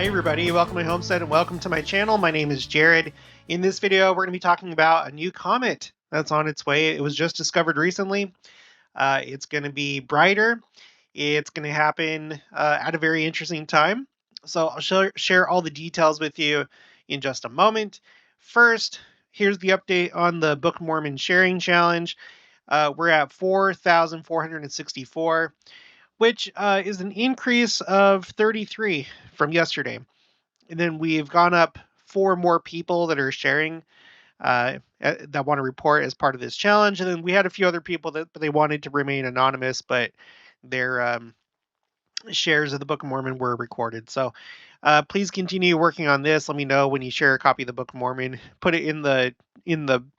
Hi everybody, welcome to my homestead and welcome to my channel. My name is Jared. In this video, we're going to be talking about a new comet that's on its way. It was just discovered recently. It's going to be brighter. It's going to happen at a very interesting time. So I'll share all the details with you in just a moment. First, here's the update on the Book of Mormon sharing challenge. We're at 4,464. Which is an increase of 33 from yesterday. And then we've gone up 4 more people that are sharing that want to report as part of this challenge. And then we had a few other people that they wanted to remain anonymous, but their shares of the Book of Mormon were recorded. So please continue working on this. Let me know when you share a copy of the Book of Mormon. Put it in the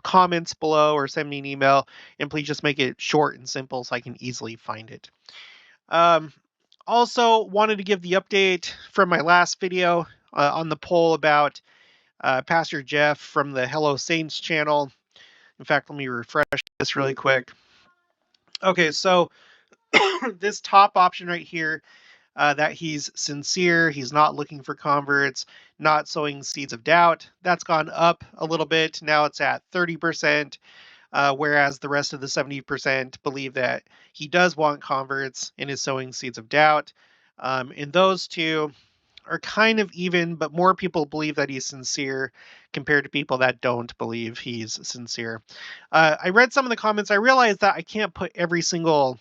comments below or send me an email. And please just make it short and simple so I can easily find it. Also wanted to give the update from my last video on the poll about Pastor Jeff from the Hello Saints channel. In fact, let me refresh this really quick. Okay, so this top option right here, that he's sincere, he's not looking for converts, not sowing seeds of doubt, that's gone up a little bit. Now it's at 30%. Whereas the rest of the 70% believe that he does want converts and is sowing seeds of doubt. And those two are kind of even, but more people believe that he's sincere compared to people that don't believe he's sincere. I read some of the comments. I realized that I can't put every single,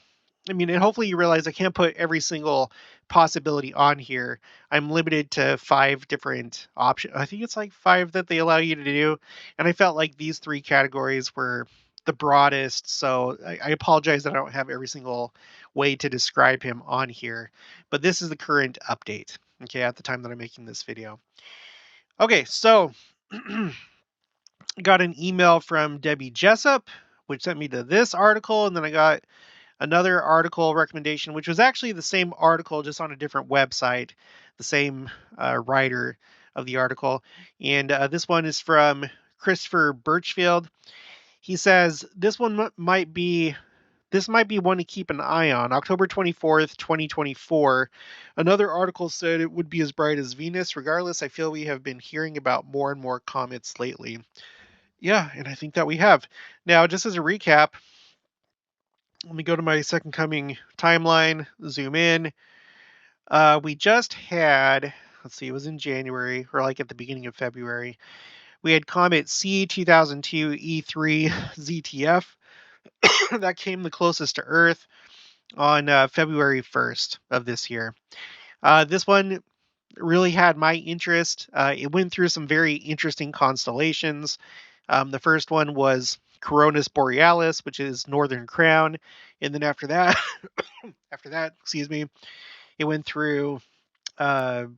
and hopefully you realize I can't put every single possibility on here. I'm limited to 5 different options. I think it's like 5 that they allow you to do. And I felt like these 3 categories were the broadest. So I apologize that I don't have every single way to describe him on here. But this is the current update, okay, at the time that I'm making this video. Okay, so got an email from Debbie Jessup, which sent me to this article. And then I got another article recommendation, which was actually the same article, just on a different website, the same writer of the article. And this one is from Christopher Birchfield. He says, this might be one to keep an eye on. October 24th, 2024. Another article said it would be as bright as Venus. Regardless, I feel we have been hearing about more and more comets lately. Yeah, and I think that we have. Now, just as a recap, let me go to my Second Coming timeline, zoom in. We just had, let's see, it was in January, or like at the beginning of February. We had Comet C2002 E3 ZTF. That came the closest to Earth on February 1st of this year. This one really had my interest. It went through some very interesting constellations. The first one was Coronis Borealis, which is Northern Crown. And then after that, it went through, Boötes,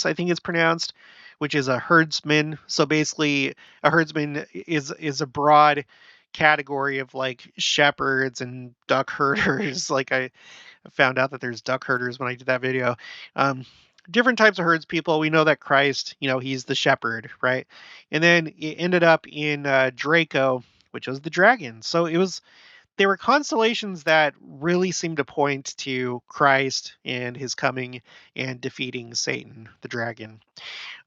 I think it's pronounced, which is a herdsman. So basically, a herdsman is a broad category of like shepherds and duck herders. Like I found out that there's duck herders when I did that video. Different types of herds people. We know that Christ, he's the shepherd, right? And then it ended up in Draco, which was the dragon. So they were constellations that really seemed to point to Christ and his coming and defeating Satan, the dragon.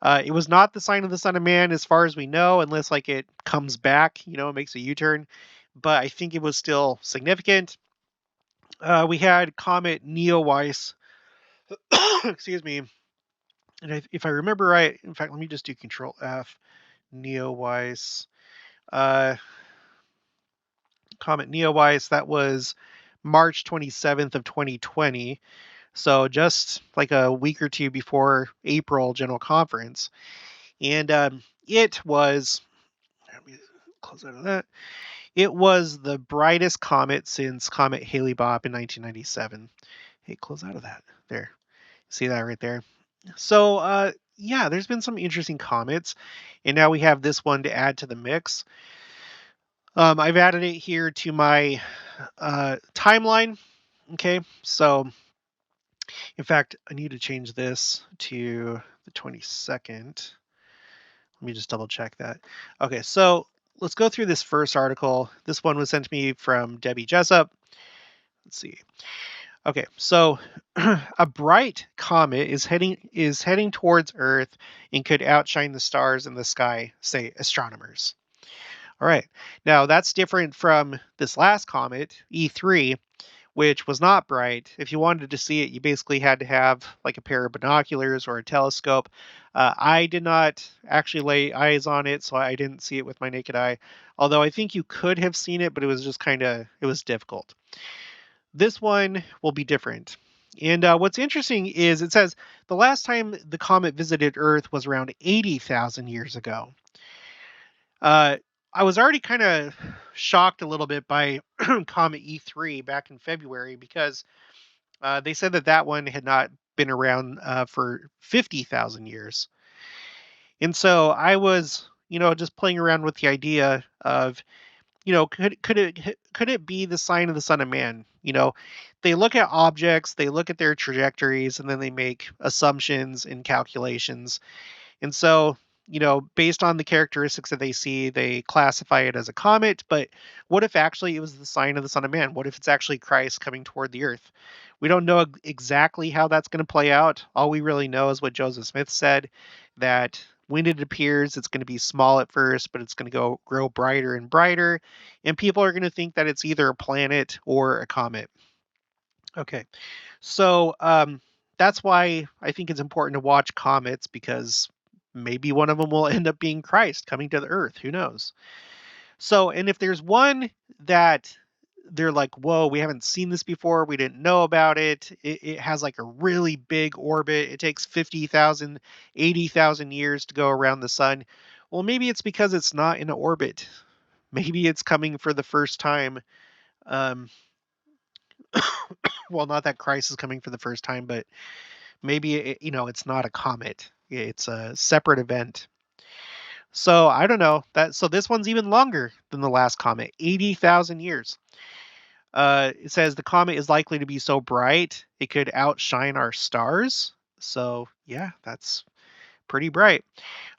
It was not the sign of the Son of Man, as far as we know, unless like it comes back, it makes a U-turn. But I think it was still significant. We had Comet Neowise. Excuse me. And if I remember right, in fact, let me just do Control F. Neowise. Comet Neowise, that was March 27th of 2020. So just like a week or two before April General Conference. And it was, let me close out of that. It was the brightest comet since Comet Hale-Bopp in 1997. Hey, close out of that. There. See that right there? So, yeah, there's been some interesting comets. And now we have this one to add to the mix. I've added it here to my timeline. Okay, so in fact, I need to change this to the 22nd. Let me just double check that. Okay, so let's go through this first article. This one was sent to me from Debbie Jessup. Let's see. Okay, so a bright comet is heading towards Earth and could outshine the stars in the sky, say astronomers. All right. Now that's different from this last comet, E3, which was not bright. If you wanted to see it, you basically had to have like a pair of binoculars or a telescope. I did not actually lay eyes on it, so I didn't see it with my naked eye. Although I think you could have seen it, but it was just it was difficult. This one will be different. And what's interesting is it says the last time the comet visited Earth was around 80,000 years ago. Uh, I was already kind of shocked a little bit by Comet E3 back in February because they said that that one had not been around for 50,000 years. And so I was, just playing around with the idea of, could it be the sign of the Son of Man? They look at objects, they look at their trajectories, and then they make assumptions and calculations. And so, based on the characteristics that they see, they classify it as a comet. But what if actually it was the sign of the Son of Man? What if it's actually Christ coming toward the earth? We don't know exactly how that's going to play out. All we really know is what Joseph Smith said, that when it appears, it's going to be small at first, but it's going to grow brighter and brighter. And people are going to think that it's either a planet or a comet. Okay. So that's why I think it's important to watch comets, because maybe one of them will end up being Christ coming to the earth. Who knows? So, and if there's one that they're like, whoa, we haven't seen this before, we didn't know about it, it has like a really big orbit, it takes 50,000, 80,000 years to go around the sun. Well, maybe it's because it's not in orbit. Maybe it's coming for the first time. Um, well, not that Christ is coming for the first time, but maybe it's not a comet. It's a separate event. So I don't know that. So this one's even longer than the last comet, 80,000 years. It says the comet is likely to be so bright it could outshine our stars. So yeah, that's pretty bright.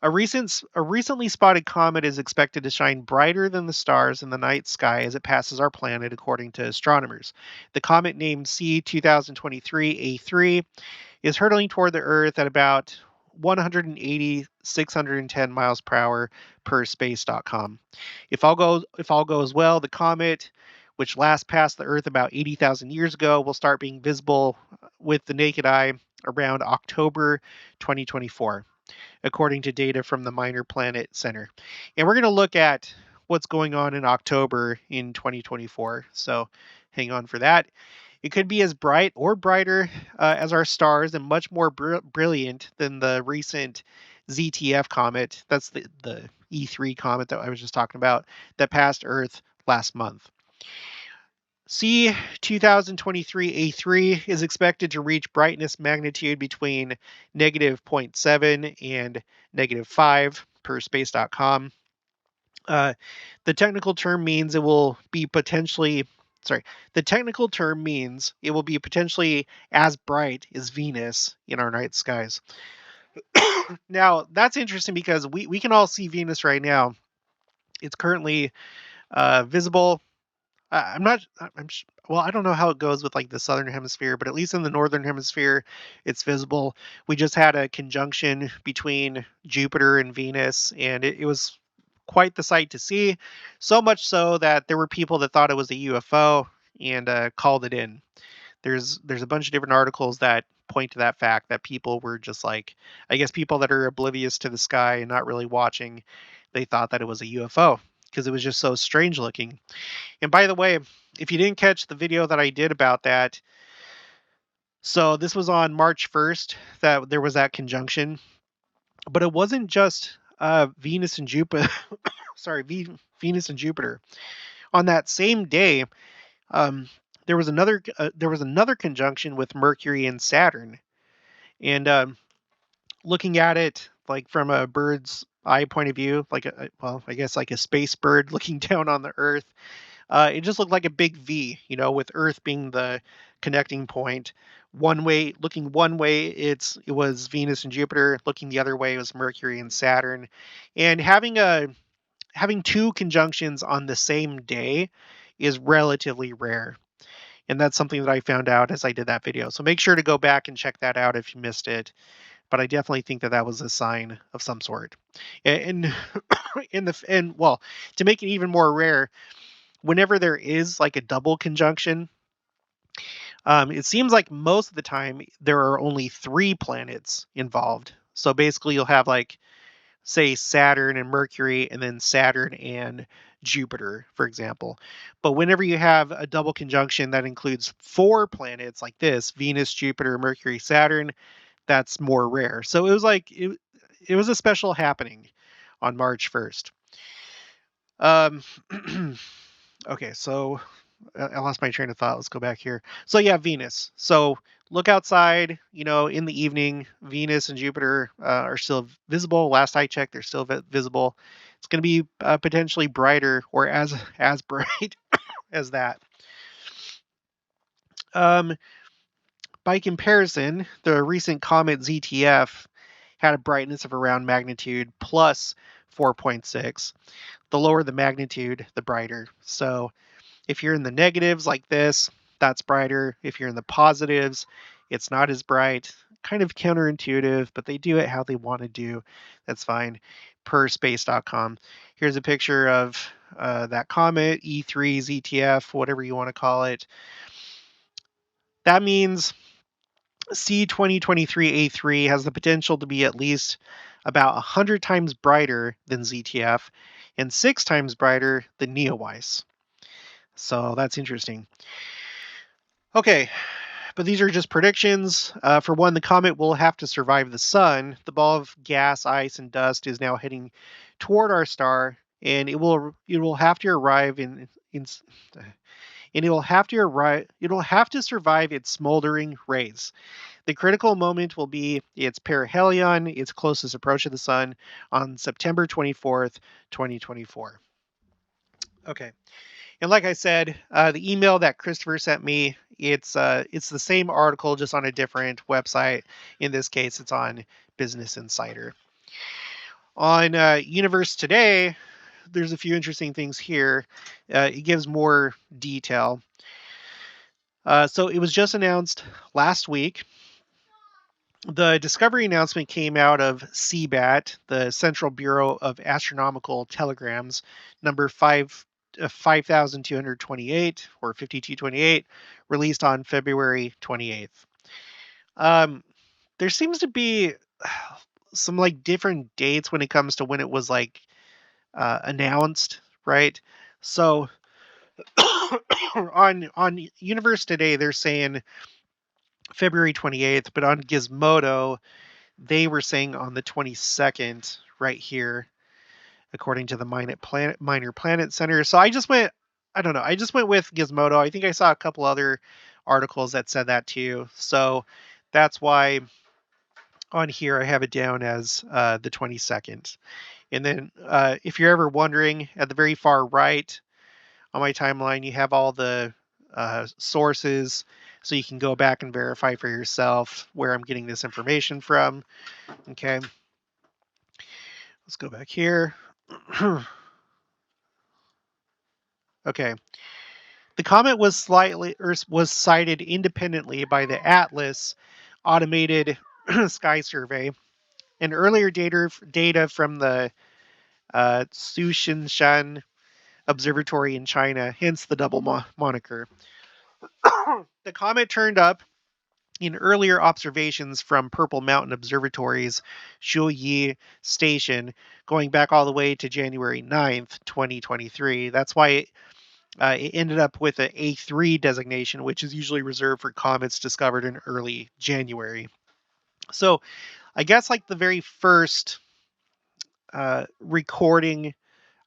A recently spotted comet is expected to shine brighter than the stars in the night sky as it passes our planet, according to astronomers. The comet, named C 2023-A3, is hurtling toward the Earth at about 180,610 miles per hour per space.com. If all goes well, the comet, which last passed the Earth about 80,000 years ago, will start being visible with the naked eye around October 2024, according to data from the Minor Planet Center. And we're going to look at what's going on in October in 2024. So hang on for that. It could be as bright or brighter as our stars, and much more brilliant than the recent ZTF comet. That's the E3 comet that I was just talking about that passed Earth last month. C 2023-A3 is expected to reach brightness magnitude between -0.7 and -5 per space.com. The technical term means it will be potentially as bright as Venus in our night skies. Now, that's interesting because we can all see Venus right now. It's currently visible. I'm not. Well, I don't know how it goes with like the southern hemisphere, but at least in the northern hemisphere, it's visible. We just had a conjunction between Jupiter and Venus, and it was quite the sight to see. So much so that there were people that thought it was a UFO and called it in. There's a bunch of different articles that point to that fact, that people were just like, I guess people that are oblivious to the sky and not really watching, they thought that it was a UFO because it was just so strange looking. And by the way, if you didn't catch the video that I did about that, so this was on March 1st that there was that conjunction, but it wasn't just Venus and Jupiter. Sorry, Venus and Jupiter. On that same day, um, there was another conjunction with Mercury and Saturn, and looking at it like from a bird's eye point of view, like well, I guess like a space bird looking down on the Earth. It just looked like a big V, with Earth being the connecting point. Looking one way, it was Venus and Jupiter. Looking the other way, it was Mercury and Saturn. And having two conjunctions on the same day is relatively rare. And that's something that I found out as I did that video. So make sure to go back and check that out if you missed it. But I definitely think that that was a sign of some sort. And well, to make it even more rare, whenever there is like a double conjunction, it seems like most of the time there are only 3 planets involved. So basically, you'll have like, say, Saturn and Mercury, and then Saturn and Jupiter, for example. But whenever you have a double conjunction that includes 4 planets like this, Venus, Jupiter, Mercury, Saturn, that's more rare. So it was a special happening on March 1st. Um, okay, so I lost my train of thought. Let's go back here. So yeah, Venus. So look outside. In the evening, Venus and Jupiter are still visible. Last I checked, they're still visible. It's going to be potentially brighter, or as bright as that. Um, by comparison, the recent Comet ZTF had a brightness of around magnitude plus 4.6. The lower the magnitude, the brighter. So if you're in the negatives like this, that's brighter. If you're in the positives, it's not as bright. Kind of counterintuitive, but they do it how they want to do. That's fine. Per space.com. Here's a picture of that comet, E3, ZTF, whatever you want to call it. That means C2023A3 has the potential to be at least about 100 times brighter than ZTF and 6 times brighter than Neowise. So that's interesting. Okay, but these are just predictions. For one, the comet will have to survive the sun. The ball of gas, ice, and dust is now heading toward our star, and it will have to arrive and it will have to survive its smoldering rays. The critical moment will be its perihelion, its closest approach to the sun, on September 24th, 2024. Okay. And like I said, the email that Christopher sent me, it's the same article, just on a different website. In this case, it's on Business Insider. On Universe Today, there's a few interesting things here. It gives more detail. So it was just announced last week. The discovery announcement came out of CBAT, the Central Bureau of Astronomical Telegrams, number 5228 or 5228, released on February 28th. There seems to be some like different dates when it comes to when it was like announced, right? So on Universe Today, they're saying February 28th, but on Gizmodo, they were saying on the 22nd, right here, according to the Minor Planet Center. So I just went with Gizmodo. I think I saw a couple other articles that said that too. So that's why on here I have it down as the 22nd. And then if you're ever wondering, at the very far right on my timeline, you have all the sources, so you can go back and verify for yourself where I'm getting this information from. Okay. Let's go back here. Okay. The comet was cited independently by the Atlas Automated Sky Survey, and earlier data from the Tsuchinshan Observatory in China, hence the double moniker. The comet turned up in earlier observations from Purple Mountain Observatory's Shuyi station, going back all the way to January 9th, 2023. That's why it ended up with an A3 designation, which is usually reserved for comets discovered in early January. So I guess like the very first recording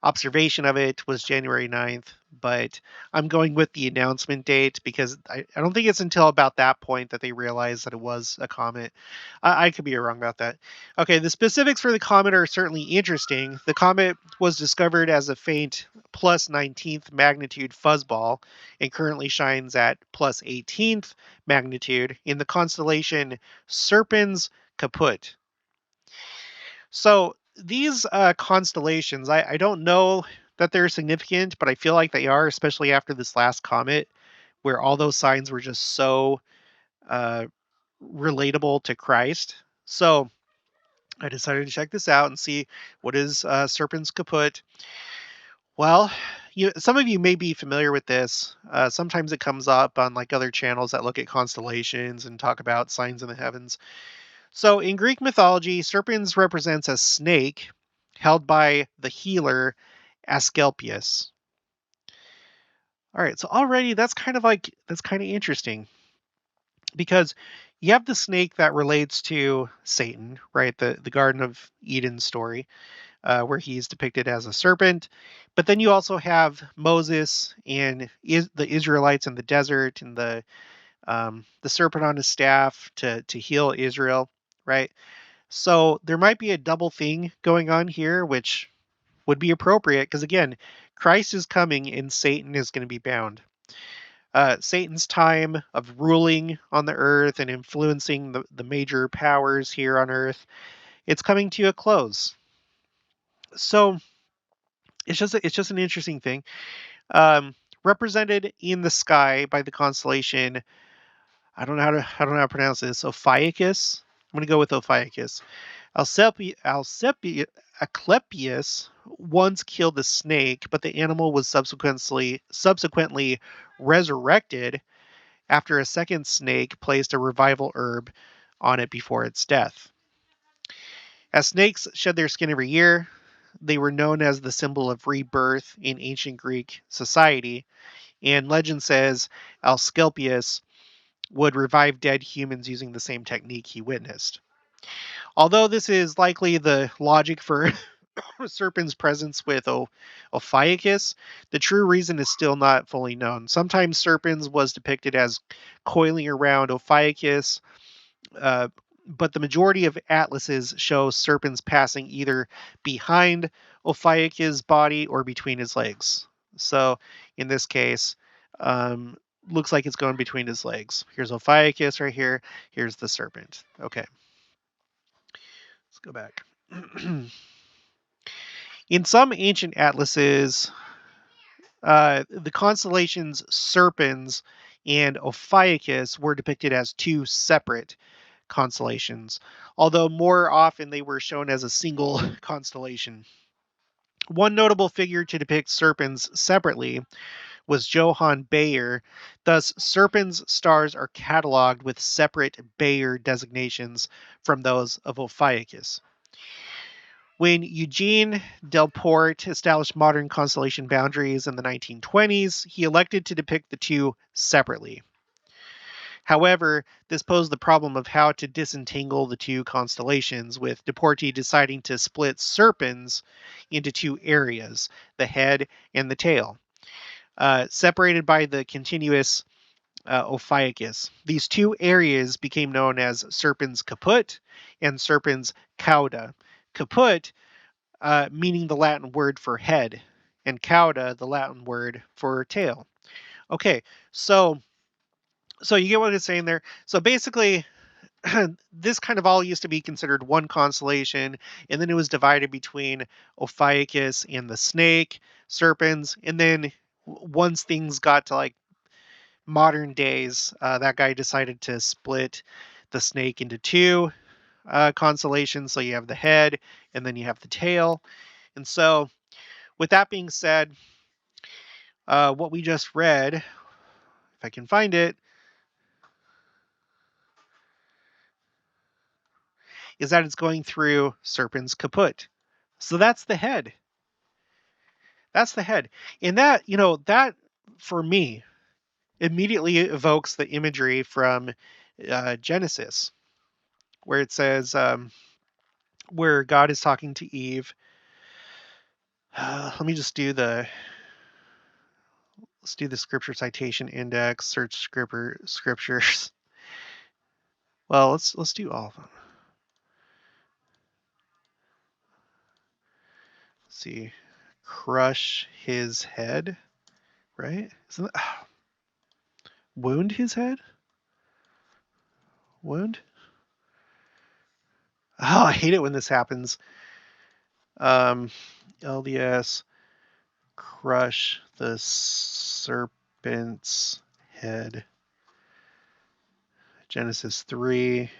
observation of it was January 9th, but I'm going with the announcement date because I don't think it's until about that point that they realized that it was a comet. I could be wrong about that. Okay, the specifics for the comet are certainly interesting. The comet was discovered as a faint plus 19th magnitude fuzzball and currently shines at plus 18th magnitude in the constellation Serpens Caput. So these constellations, I don't know that they're significant, but I feel like they are, especially after this last comet, where all those signs were just so uh, relatable to Christ. So I decided to check this out and see what is Serpens Kaput. Well, some of you may be familiar with this. Sometimes it comes up on like other channels that look at constellations and talk about signs in the heavens. So in Greek mythology, Serpens represents a snake held by the healer Asclepius. All right, so already that's kind of interesting because you have the snake that relates to Satan, right? The Garden of Eden story, where he's depicted as a serpent. But then you also have Moses and the Israelites in the desert, and the serpent on his staff to heal Israel, right? So there might be a double thing going on here, which would be appropriate because again, Christ is coming and Satan is going to be bound. Satan's time of ruling on the earth and influencing the major powers here on earth, it's coming to a close. So it's just an interesting thing. Represented in the sky by the constellation, I don't know how to pronounce this. Ophiuchus. I'm going to go with Ophiuchus. Asclepius once killed the snake, but the animal was subsequently resurrected after a second snake placed a revival herb on it before its death. As snakes shed their skin every year, they were known as the symbol of rebirth in ancient Greek society, and legend says Asclepius would revive dead humans using the same technique he witnessed. Although this is likely the logic for Serpens' presence with Ophiuchus, the true reason is still not fully known. Sometimes Serpens was depicted as coiling around Ophiuchus, uh, but the majority of atlases show Serpens passing either behind Ophiuchus' body or between his legs. So in this case, um, looks like it's going between his legs. Here's Ophiuchus right here. Here's the serpent. Okay, let's go back. In some ancient atlases, the constellations Serpens and Ophiuchus were depicted as two separate constellations, although more often they were shown as a single constellation. One notable figure to depict Serpens separately was Johann Bayer. Thus, Serpens stars are cataloged with separate Bayer designations from those of Ophiuchus. When Eugene Delporte established modern constellation boundaries in the 1920s, he elected to depict the two separately. However, this posed the problem of how to disentangle the two constellations, with Delporte deciding to split Serpens into two areas, the head and the tail, separated by the continuous Ophiuchus. These two areas became known as Serpens Kaput and Serpens Cauda. Kaput meaning the Latin word for head, and cauda, the Latin word for tail. Okay, so you get what it's saying there. So basically, this kind of all used to be considered one constellation, and then it was divided between Ophiuchus and the snake, Serpens, and then once things got to like modern days, that guy decided to split the snake into two constellations. So you have the head, and then you have the tail. And so, with that being said, what we just read, if I can find it, is that it's going through Serpens Kaput. So that's the head. That's the head. And that, that for me immediately evokes the imagery from Genesis, where it says, where God is talking to Eve. Let me just do let's do the scripture citation index, search scriptures. Well, let's do all of them. Let's see, crush his head, right? Isn't that, wound his head? Wound? Oh, I hate it when this happens. LDS, crush the serpent's head. Genesis 3.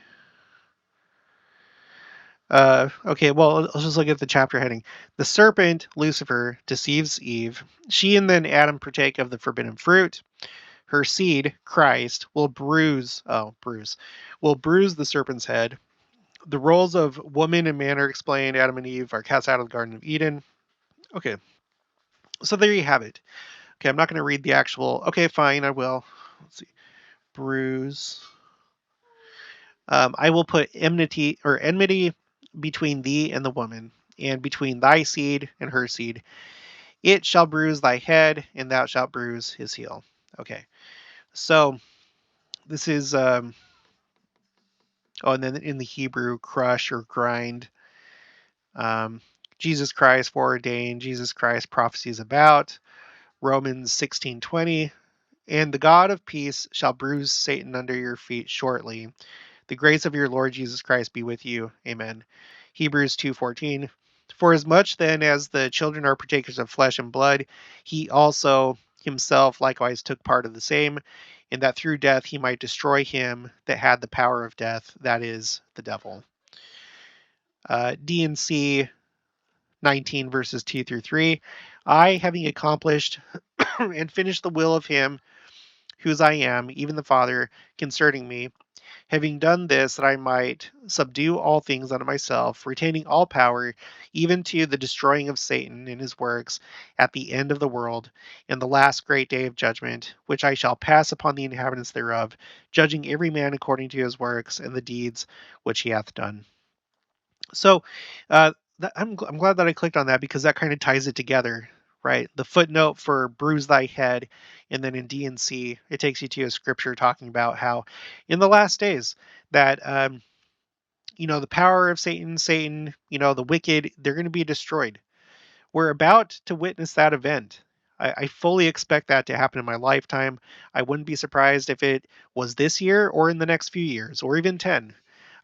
Okay, well, let's just look at the chapter heading. The serpent, Lucifer, deceives Eve. She and then Adam partake of the forbidden fruit. Her seed, Christ, will bruise the serpent's head. The roles of woman and man are explained. Adam and Eve are cast out of the Garden of Eden. Okay, so there you have it. Okay, I'm not going to read the actual. Okay, fine, I will. Let's see. Bruise. I will put enmity between thee and the woman, and between thy seed and her seed. It shall bruise thy head, and thou shalt bruise his heel. Okay, so this is and then in the Hebrew, crush or grind. Um, Jesus Christ foreordained. Jesus Christ prophecies about. Romans 16:20. And the God of peace shall bruise Satan under your feet shortly. The grace of your Lord Jesus Christ be with you. Amen. Hebrews 2:14. For as much then as the children are partakers of flesh and blood, he also himself likewise took part of the same, in that through death he might destroy him that had the power of death, that is, the devil. D&C 19 verses 2 through 3. I, having accomplished and finished the will of him whose I am, even the Father, concerning me, having done this, that I might subdue all things unto myself, retaining all power, even to the destroying of Satan and his works at the end of the world, and the last great day of judgment, which I shall pass upon the inhabitants thereof, judging every man according to his works and the deeds which he hath done. So I'm glad that I clicked on that, because that kind of ties it together, right? The footnote for bruise thy head, and then in D&C, it takes you to a scripture talking about how in the last days that, the power of Satan, the wicked, they're going to be destroyed. We're about to witness that event. I fully expect that to happen in my lifetime. I wouldn't be surprised if it was this year or in the next few years, or even 10.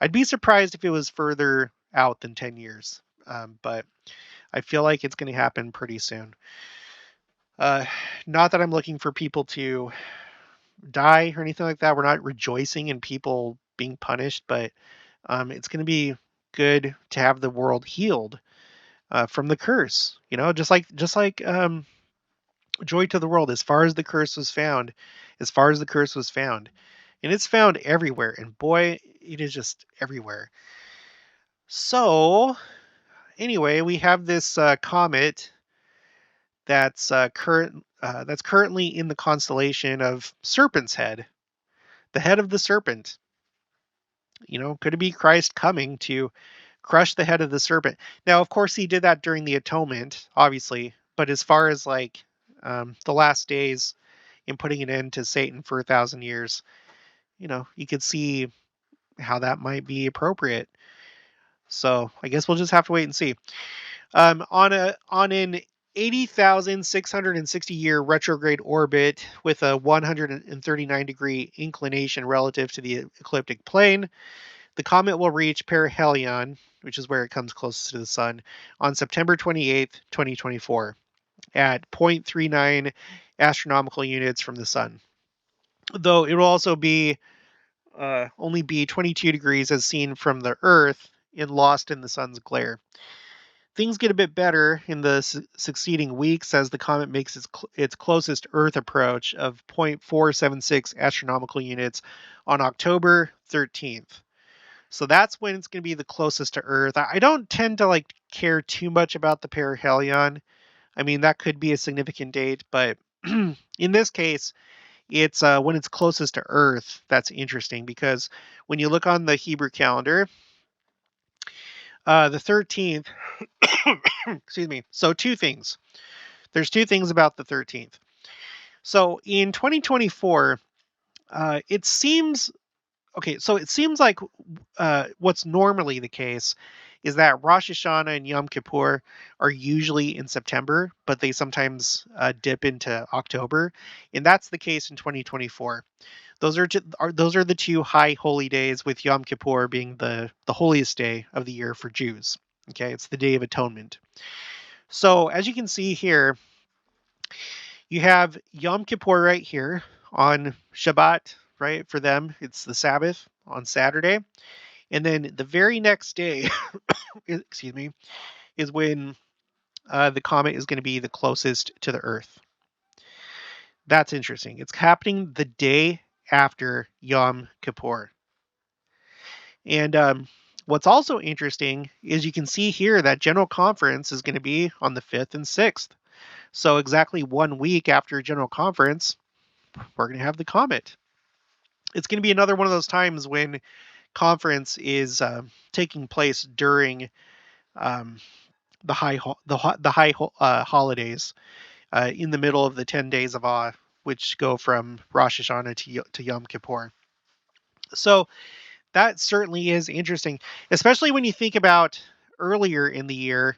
I'd be surprised if it was further out than 10 years. But I feel like it's going to happen pretty soon. Not that I'm looking for people to die or anything like that. We're not rejoicing in people being punished, but it's going to be good to have the world healed from the curse. Just like joy to the world. As far as the curse was found, and it's found everywhere. And boy, it is just everywhere. So anyway, we have this comet that's currently in the constellation of Serpent's Head, the head of the serpent. Could it be Christ coming to crush the head of the serpent? Now, of course, he did that during the atonement, obviously. But as far as like the last days and putting an end to Satan for 1,000 years, you could see how that might be appropriate. So I guess we'll just have to wait and see. On an 80,660-year retrograde orbit with a 139-degree inclination relative to the ecliptic plane, the comet will reach perihelion, which is where it comes closest to the sun, on September 28th, 2024, at 0.39 astronomical units from the sun. Though it will also be only be 22 degrees as seen from the Earth and lost in the sun's glare. Things get a bit better in the succeeding weeks as the comet makes its closest Earth approach of 0.476 astronomical units on October 13th. So that's when it's going to be the closest to Earth. I don't tend to care too much about the perihelion. I mean, that could be a significant date, but in this case, it's when it's closest to Earth that's interesting, because when you look on the Hebrew calendar, the 13th, excuse me. So two things. There's two things about the 13th. So in 2024, it seems okay. So it seems like what's normally the case is that Rosh Hashanah and Yom Kippur are usually in September, but they sometimes dip into October, and that's the case in 2024. Those are the two high holy days, with Yom Kippur being the holiest day of the year for Jews. Okay, it's the Day of Atonement. So as you can see here, you have Yom Kippur right here on Shabbat, right? For them, it's the Sabbath on Saturday. And then the very next day, excuse me, is when the comet is going to be the closest to the Earth. That's interesting. It's happening the day after Yom Kippur. And what's also interesting is you can see here that General Conference is going to be on the 5th and 6th. So exactly 1 week after General Conference, we're going to have the comet. It's going to be another one of those times when conference is taking place during um, the high holidays in the middle of the 10 days of awe, which go from Rosh Hashanah to Yom Kippur. So that certainly is interesting, especially when you think about earlier in the year.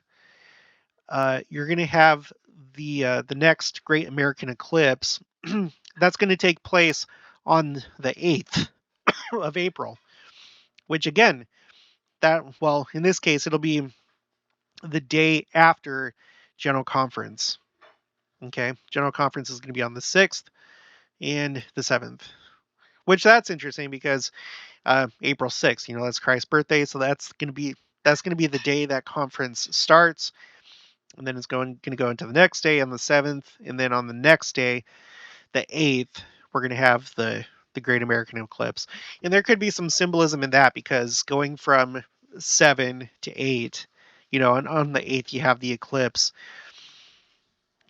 You're going to have the next Great American Eclipse. That's going to take place on the 8th of April, which again, in this case, it'll be the day after General Conference. Okay, General Conference is going to be on the 6th and the 7th, which that's interesting because April 6th, that's Christ's birthday, so that's going to be the day that conference starts, and then it's going to go into the next day on the 7th, and then on the next day, the 8th, we're going to have the Great American Eclipse. And there could be some symbolism in that because going from 7 to 8, and on the 8th you have the eclipse.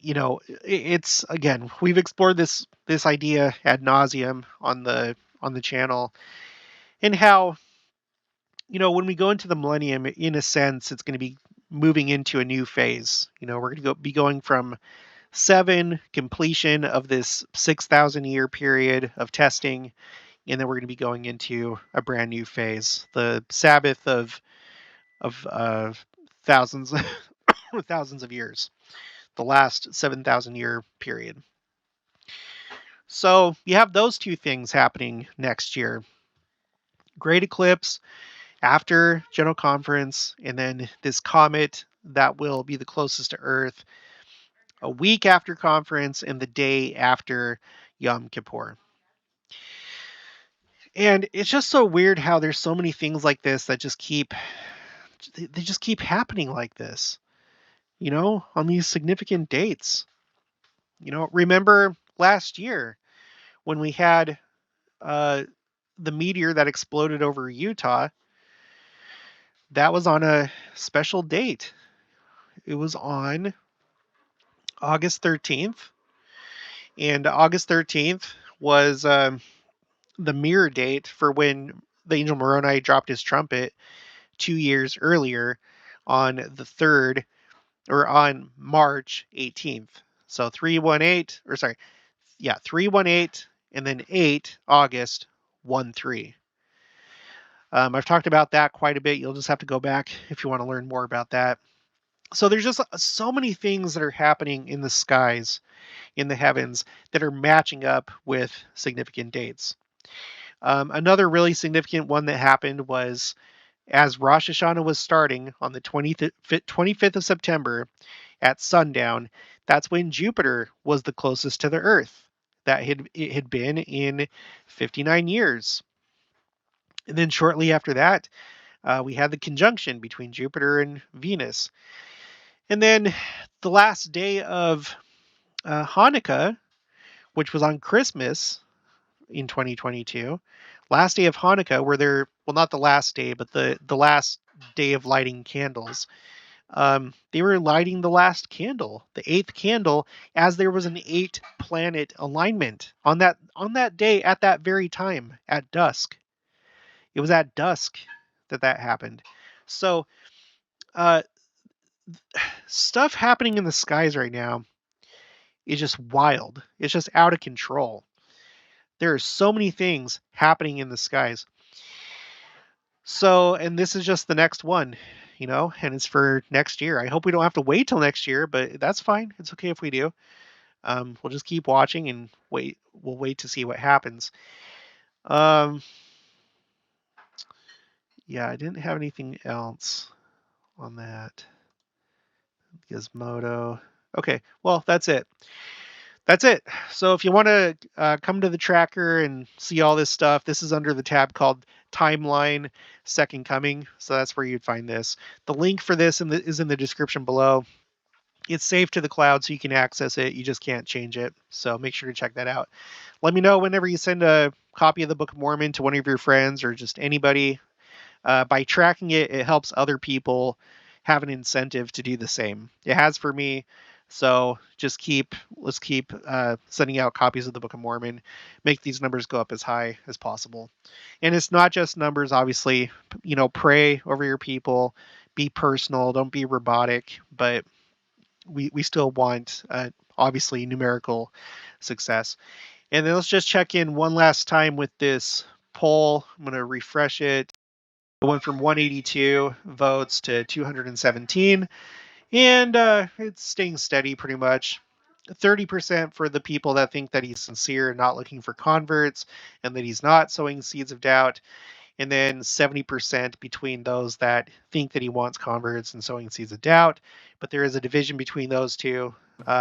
It's, again, we've explored this idea ad nauseum on the channel, and how when we go into the millennium, in a sense, it's going to be moving into a new phase. We're going to be going from 7, completion of this 6,000 year period of testing, and then we're going to be going into a brand new phase, the Sabbath of thousands thousands of years, the last 7,000 year period. So you have those two things happening next year: great eclipse after General Conference, and then this comet that will be the closest to Earth a week after conference and the day after Yom Kippur. And it's just so weird how there's so many things like this that they just keep happening like this, on these significant dates. Remember last year when we had uh, the meteor that exploded over Utah? That was on a special date. It was on August 13th. And August 13th was the mirror date for when the angel Moroni dropped his trumpet 2 years earlier on the 3rd, or on March 18th. So 318, or sorry, 318, and then 8 August 13. I've talked about that quite a bit. You'll just have to go back if you want to learn more about that. So there's just so many things that are happening in the skies, in the heavens, that are matching up with significant dates. Another really significant one that happened was as Rosh Hashanah was starting on the 25th of September at sundown. That's when Jupiter was the closest to the Earth. It had been in 59 years. And then shortly after that, we had the conjunction between Jupiter and Venus. And then the last day of Hanukkah, which was on Christmas in 2022, last day of Hanukkah, not the last day, but the last day of lighting candles. They were lighting the last candle, the 8th candle, as there was an 8-planet alignment on that day at that very time at dusk. It was at dusk that happened. So, stuff happening in the skies right now is just wild. It's just out of control. There are so many things happening in the skies. So, and this is just the next one, and it's for next year. I hope we don't have to wait till next year, but that's fine. It's okay if we do. We'll just keep watching and wait. We'll wait to see what happens. Yeah, I didn't have anything else on that. Gizmodo. Okay, well, that's it. That's it. So if you want to come to the tracker and see all this stuff, this is under the tab called Timeline Second Coming. So that's where you'd find this. The link for this is in the description below. It's saved to the cloud so you can access it. You just can't change it. So make sure to check that out. Let me know whenever you send a copy of the Book of Mormon to one of your friends or just anybody. By tracking it, it helps other people have an incentive to do the same. It has for me. So let's keep sending out copies of the Book of Mormon, make these numbers go up as high as possible. And it's not just numbers, obviously. Pray over your people, be personal, don't be robotic, but we still want obviously numerical success. And then let's just check in one last time with this poll. I'm going to refresh it. It went from 182 votes to 217, and it's staying steady pretty much. 30% for the people that think that he's sincere and not looking for converts, and that he's not sowing seeds of doubt. And then 70% between those that think that he wants converts and sowing seeds of doubt. But there is a division between those two.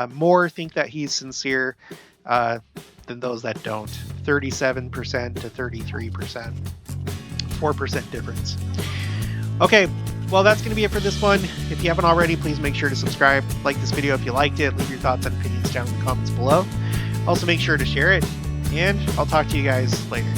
More think that he's sincere than those that don't. 37% to 33%. 4% difference. Okay, well, that's going to be it for this one. If you haven't already, please make sure to subscribe. Like this video if you liked it. Leave your thoughts and opinions down in the comments below. Also, make sure to share it. And I'll talk to you guys later.